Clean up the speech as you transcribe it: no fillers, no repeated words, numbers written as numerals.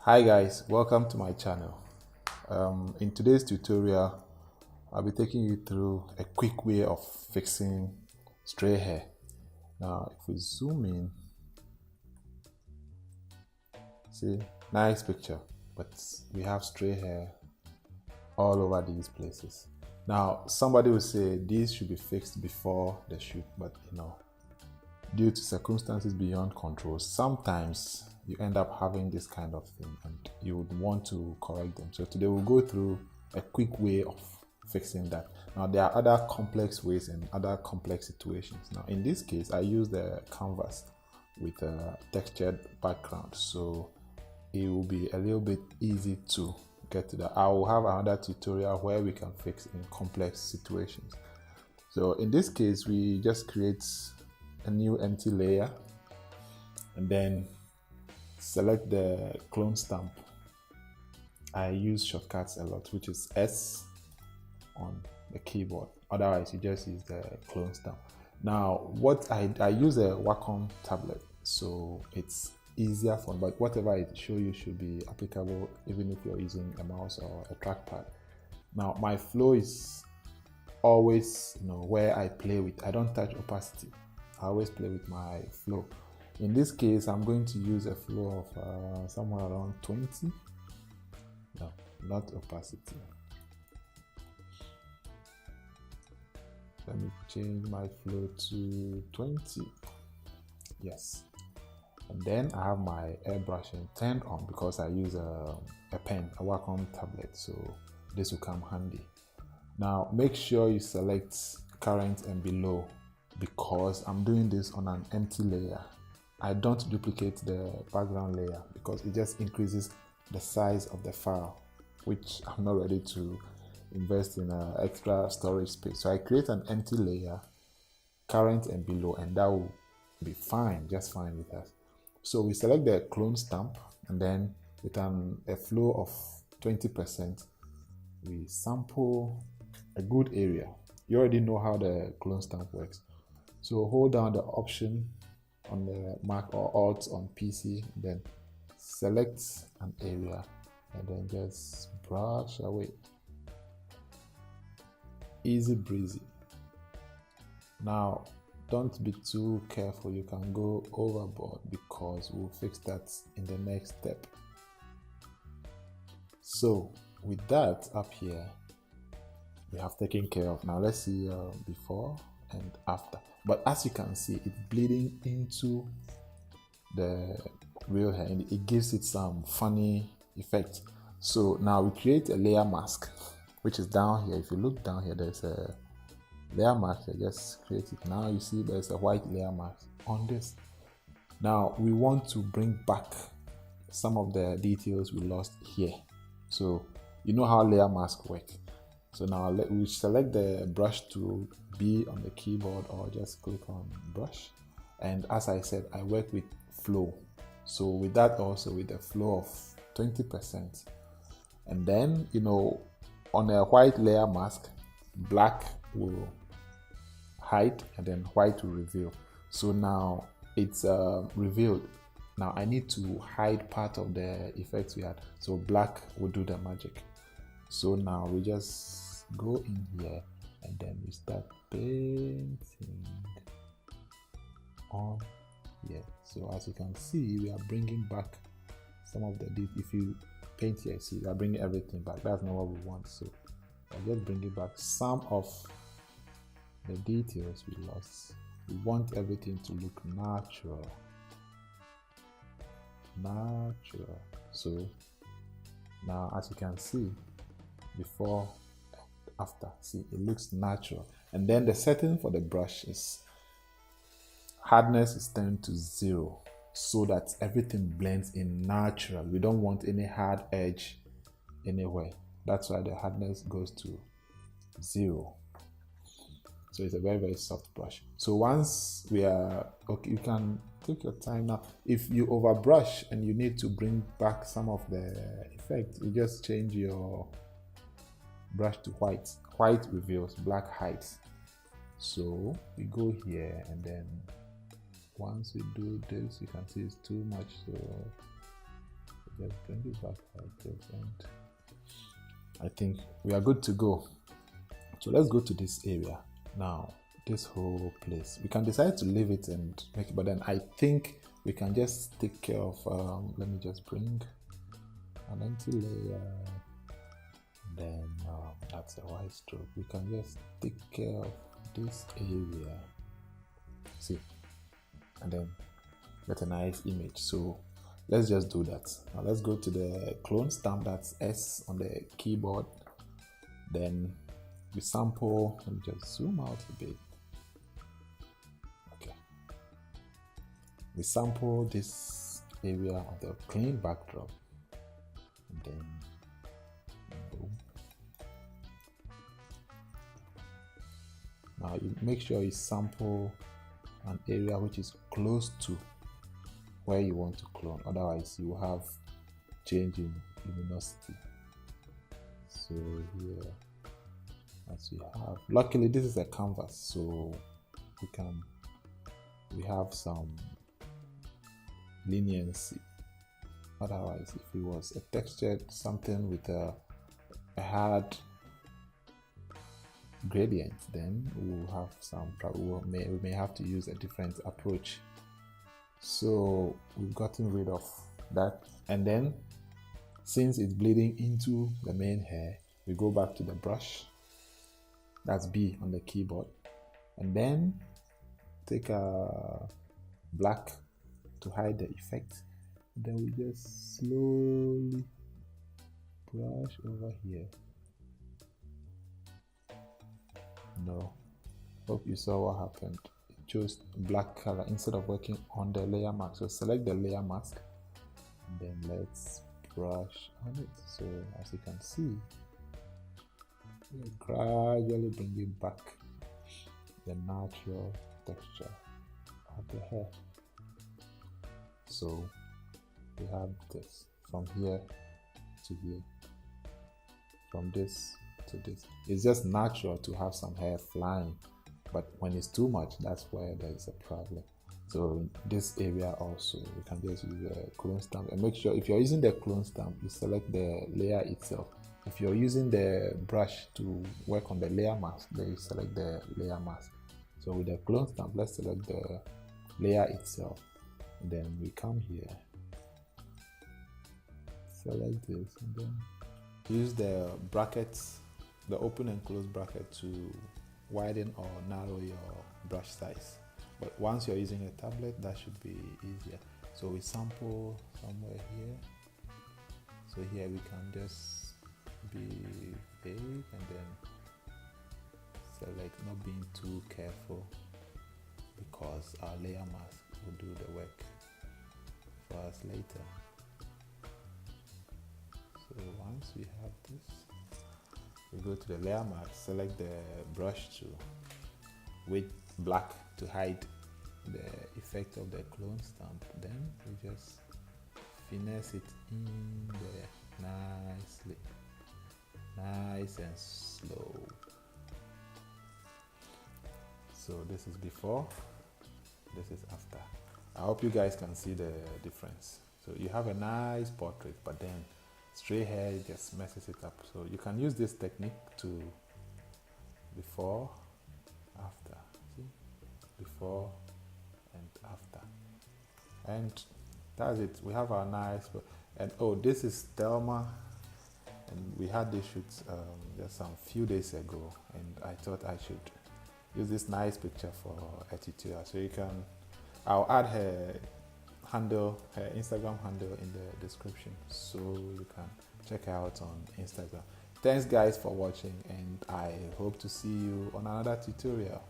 Hi guys, welcome to my channel. In today's tutorial, I'll be taking you through a quick way of fixing stray hair. Now, if we zoom in, see, nice picture, but we have stray hair all over these places. Now, somebody will say these should be fixed before the shoot, but due to circumstances beyond control, sometimes you end up having this kind of thing and you would want to correct them. So today we'll go through a quick way of fixing that. Now there are other complex ways and other complex situations. Now in this case, I use the canvas with a textured background, so it will be a little bit easy to get to that. I will have another tutorial where we can fix in complex situations. So in this case, we just create a new empty layer and then select the clone stamp. I use shortcuts a lot, which is S on the keyboard. Otherwise, you just use the clone stamp. Now, what I use a Wacom tablet, so it's easier for, but whatever I show you should be applicable even if you're using a mouse or a trackpad. Now, my flow is always, where I play with. I don't touch opacity. I always play with my flow. In this case, I'm going to use a flow of somewhere around 20. No, not opacity. Let me change my flow to 20. Yes. And then I have my airbrushing turned on because I use a pen, a Wacom tablet, so this will come handy. Now, make sure you select current and below, because I'm doing this on an empty layer. I don't duplicate the background layer because it just increases the size of the file, which I'm not ready to invest in extra storage space. So I create an empty layer, current and below, and that will be fine, just fine with us. So we select the clone stamp, and then with a flow of 20%, we sample a good area. You already know how the clone stamp works. So hold down the option on the Mac or Alt on PC, then select an area and then just brush away. Easy breezy. Now don't be too careful, you can go overboard because we'll fix that in the next step. So with that up here, we have taken care of. Now let's see before and after. But as you can see, it's bleeding into the real hair and it gives it some funny effect. So now we create a layer mask, which is down here. If you look down here, there's a layer mask. I just create it. Now you see there's a white layer mask on this. Now we want to bring back some of the details we lost here. So you know how layer mask works. So now we select the brush tool, B on the keyboard, or just click on brush. And as I said, I work with flow. So with that also, with a flow of 20%. And then, on a white layer mask, black will hide and then white will reveal. So now it's revealed. Now I need to hide part of the effects we had. So black will do the magic. So now we just go in here and then we start painting on here. So as you can see, we are bringing back some of the details. If you paint here, see, we are bringing everything back. That's not what we want. So I'm just bringing back some of the details we lost. We want everything to look natural. So now as you can see, before and after, see, it looks natural. And then the setting for the brush is hardness is turned to 0 so that everything blends in natural. We don't want any hard edge anywhere. That's why the hardness goes to 0. So it's a very, very soft brush. So once we are okay, you can take your time. Now if you overbrush and you need to bring back some of the effect, you just change your brush to white. White reveals, black hides. So we go here, and then once we do this, you can see it's too much, so just bring it back like this, and I think we are good to go. So let's go to this area now. This whole place, we can decide to leave it and make it, but then I think we can just take care of let me just bring an empty layer, then that's a white stroke. We can just take care of this area, see, and then get a nice image. So let's just do that. Now let's go to the clone stamp, that's S on the keyboard. Then we sample, let me just zoom out a bit. Okay, we sample this area of the clean backdrop, and then boom. Now you make sure you sample an area which is close to where you want to clone, otherwise you will have change in luminosity. So here, as we have, luckily this is a canvas, so we have some leniency. Otherwise, if it was a textured something with a hard gradient, then we will have some trouble. We may have to use a different approach. So we've gotten rid of that, and then since it's bleeding into the main hair, we go back to the brush, that's B on the keyboard, and then take a black to hide the effect. Then we just slowly brush over here. No, hope you saw what happened. It chose black color instead of working on the layer mask. So select the layer mask, and then let's brush on it. So as you can see, we're gradually bringing back the natural texture of the hair. So we have this from here to here, from this to this. It's just natural to have some hair flying, but when it's too much, that's where there's a problem. So this area also, we can just use a clone stamp, and make sure if you're using the clone stamp, you select the layer itself. If you're using the brush to work on the layer mask, then you select the layer mask. So with the clone stamp, let's select the layer itself, and then we come here, select this, and then use the brackets, the open and close bracket, to widen or narrow your brush size. But once you're using a tablet, that should be easier. So we sample somewhere here. So here we can just be vague, and then select, not being too careful, because our layer mask will do the work for us later. So once we have this, we go to the layer mask, select the brush tool with black to hide the effect of the clone stamp. Then we just finesse it in there nicely, nice and slow. So this is before, this is after. I hope you guys can see the difference. So you have a nice portrait, but then stray hair just messes it up. So you can use this technique to before, after. See? Before and after. And that's it. We have our nice, and oh, this is Thelma, and we had this shoot just some few days ago, and I thought I should use this nice picture for a tutorial. So you can, I'll add her handle, her Instagram handle in the description, so you can check her out on Instagram. Thanks guys for watching, and I hope to see you on another tutorial.